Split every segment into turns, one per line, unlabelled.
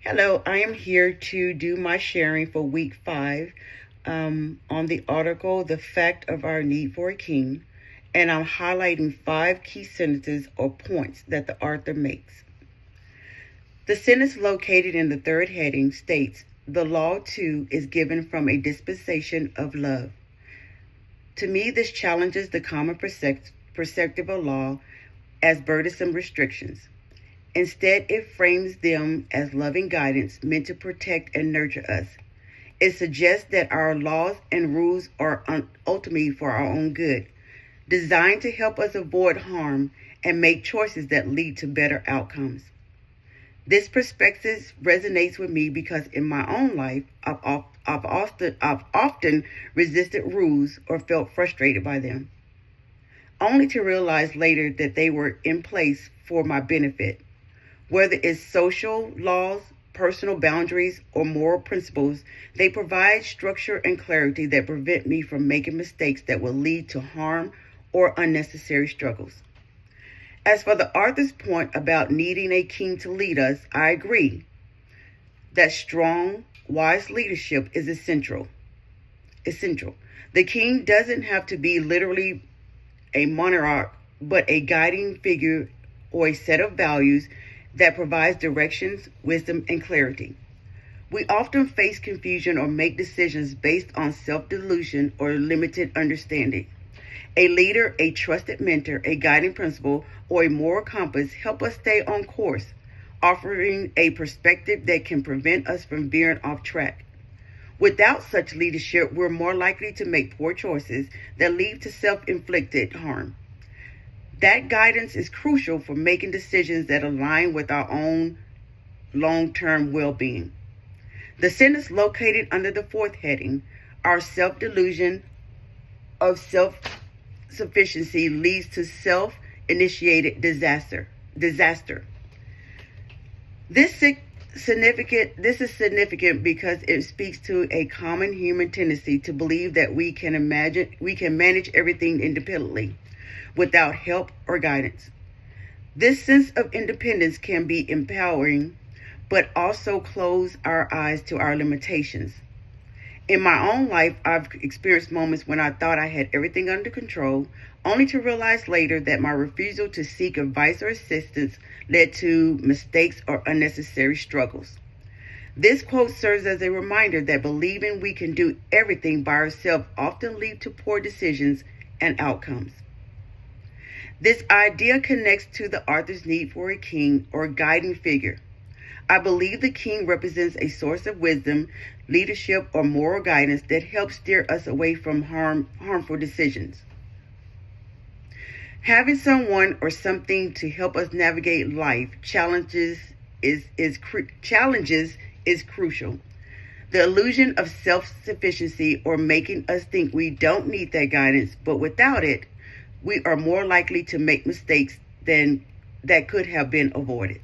Hello, I am here to do my sharing for week 5 on the article, The Fact of Our Need for a King, and I'm highlighting 5 key sentences or points that the author makes. The sentence located in the third heading states, The law too is given from a dispensation of love. To me, this challenges the common perspective of law as burdensome restrictions. Instead, it frames them as loving guidance meant to protect and nurture us. It suggests that our laws and rules are ultimately for our own good, designed to help us avoid harm and make choices that lead to better outcomes. This perspective resonates with me because in my own life, I've often resisted rules or felt frustrated by them, only to realize later that they were in place for my benefit. Whether it's social laws, personal boundaries, or moral principles, they provide structure and clarity that prevent me from making mistakes that will lead to harm or unnecessary struggles. As for the author's point about needing a king to lead us, I agree that strong, wise leadership is essential. The king doesn't have to be literally a monarch, but a guiding figure or a set of values that provides directions, wisdom, and clarity. We often face confusion or make decisions based on self-delusion or limited understanding. A leader, a trusted mentor, a guiding principle, or a moral compass help us stay on course, offering a perspective that can prevent us from veering off track. Without such leadership, we're more likely to make poor choices that lead to self-inflicted harm. That guidance is crucial for making decisions that align with our own long-term well-being. The sentence located under the fourth heading, our self-delusion of self-sufficiency leads to self-initiated disaster. This is significant because it speaks to a common human tendency to believe that we can manage everything independently, without help or guidance. This sense of independence can be empowering, but also close our eyes to our limitations. In my own life, I've experienced moments when I thought I had everything under control, only to realize later that my refusal to seek advice or assistance led to mistakes or unnecessary struggles. This quote serves as a reminder that believing we can do everything by ourselves often leads to poor decisions and outcomes. This idea connects to the author's need for a king or guiding figure. I believe the king represents a source of wisdom, leadership, or moral guidance that helps steer us away from harmful decisions. Having someone or something to help us navigate life challenges is crucial. The illusion of self-sufficiency or making us think we don't need that guidance, but without it, we are more likely to make mistakes that could have been avoided.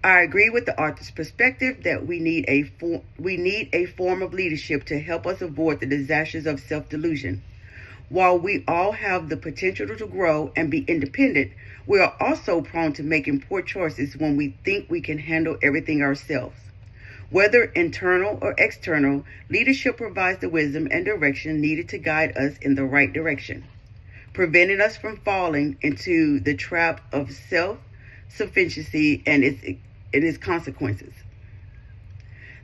I agree with the author's perspective that we need a form of leadership to help us avoid the disasters of self-delusion. While we all have the potential to grow and be independent, we are also prone to making poor choices when we think we can handle everything ourselves. Whether internal or external, leadership provides the wisdom and direction needed to guide us in the right direction, preventing us from falling into the trap of self-sufficiency and its consequences.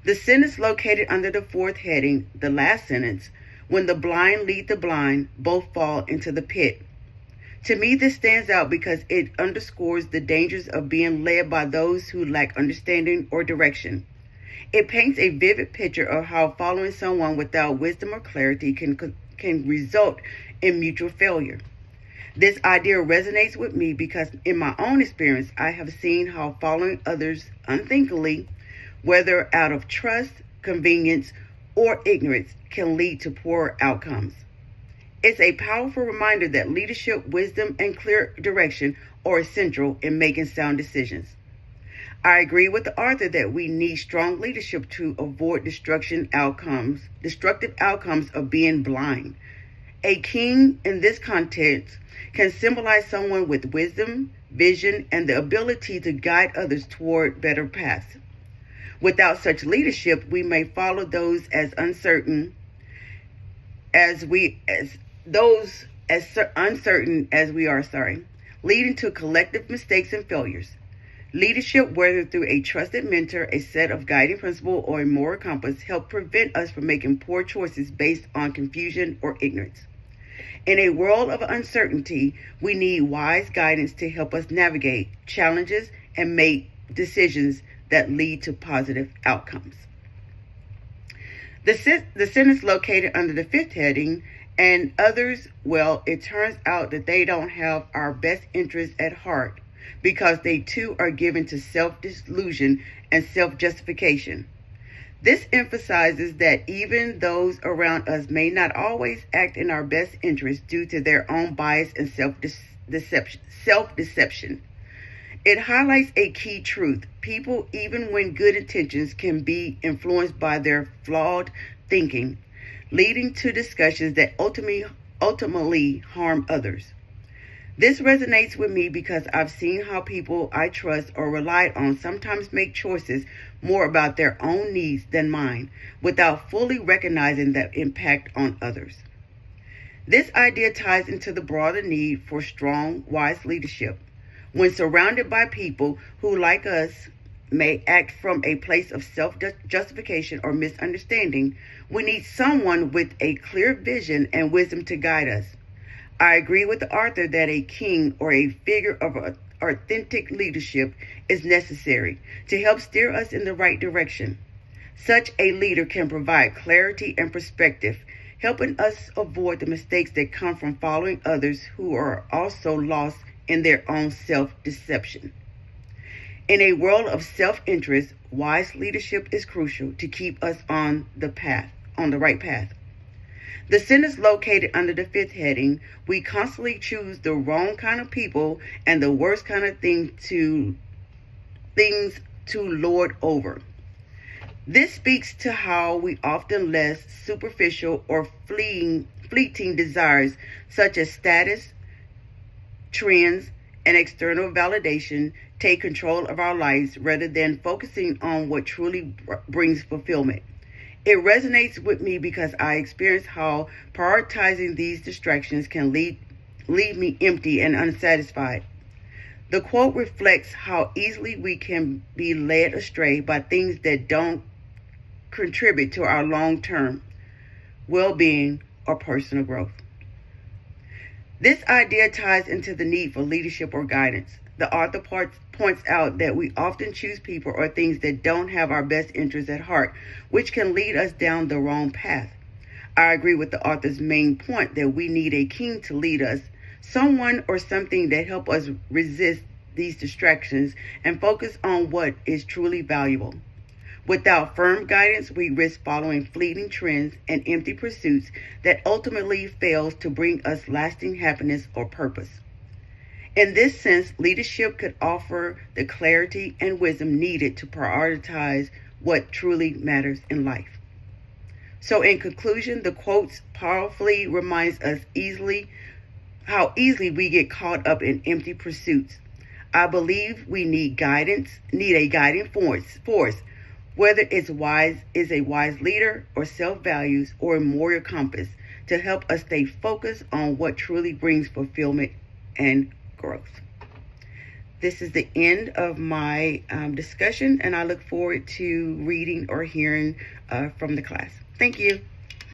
The sentence located under the fourth heading, the last sentence, when the blind lead the blind, both fall into the pit. To me, this stands out because it underscores the dangers of being led by those who lack understanding or direction. It paints a vivid picture of how following someone without wisdom or clarity can result in mutual failure. This idea resonates with me because in my own experience, I have seen how following others unthinkingly, whether out of trust, convenience, or ignorance, can lead to poor outcomes. It's a powerful reminder that leadership, wisdom, and clear direction are essential in making sound decisions. I agree with the author that we need strong leadership to avoid destructive outcomes of being blind. A king in this context can symbolize someone with wisdom, vision, and the ability to guide others toward better paths. Without such leadership, we may follow those as uncertain as we are, leading to collective mistakes and failures. Leadership, whether through a trusted mentor, a set of guiding principles, or a moral compass, help prevent us from making poor choices based on confusion or ignorance. In a world of uncertainty, we need wise guidance to help us navigate challenges and make decisions that lead to positive outcomes. The sentence located under the fifth heading, and others, well, it turns out that they don't have our best interests at heart because they too are given to self-delusion and self-justification. This emphasizes that even those around us may not always act in our best interest due to their own bias and self-deception. It highlights a key truth. People, even when good intentions, can be influenced by their flawed thinking, leading to discussions that ultimately harm others. This resonates with me because I've seen how people I trust or relied on sometimes make choices more about their own needs than mine, without fully recognizing the impact on others. This idea ties into the broader need for strong, wise leadership. When surrounded by people who, like us, may act from a place of self-justification or misunderstanding, we need someone with a clear vision and wisdom to guide us. I agree with the author that a king or a figure of authentic leadership is necessary to help steer us in the right direction. Such a leader can provide clarity and perspective, helping us avoid the mistakes that come from following others who are also lost in their own self-deception. In a world of self-interest, wise leadership is crucial to keep us on the right path. The sentence located under the fifth heading, we constantly choose the wrong kind of people and the worst kind of things to lord over. This speaks to how we often let superficial or fleeting desires such as status, trends, and external validation take control of our lives rather than focusing on what truly brings fulfillment. It resonates with me because I experience how prioritizing these distractions can leave me empty and unsatisfied. The quote reflects how easily we can be led astray by things that don't contribute to our long-term well-being or personal growth. This idea ties into the need for leadership or guidance. The author points out that we often choose people or things that don't have our best interests at heart, which can lead us down the wrong path. I agree with the author's main point that we need a king to lead us, someone or something that help us resist these distractions and focus on what is truly valuable. Without firm guidance, we risk following fleeting trends and empty pursuits that ultimately fails to bring us lasting happiness or purpose. In this sense, leadership could offer the clarity and wisdom needed to prioritize what truly matters in life. So in conclusion, the quotes powerfully reminds us how easily we get caught up in empty pursuits. I believe we need a guiding force, whether it's a wise leader or self-values or a moral compass to help us stay focused on what truly brings fulfillment and growth. This is the end of my discussion, and I look forward to reading or hearing from the class. Thank you.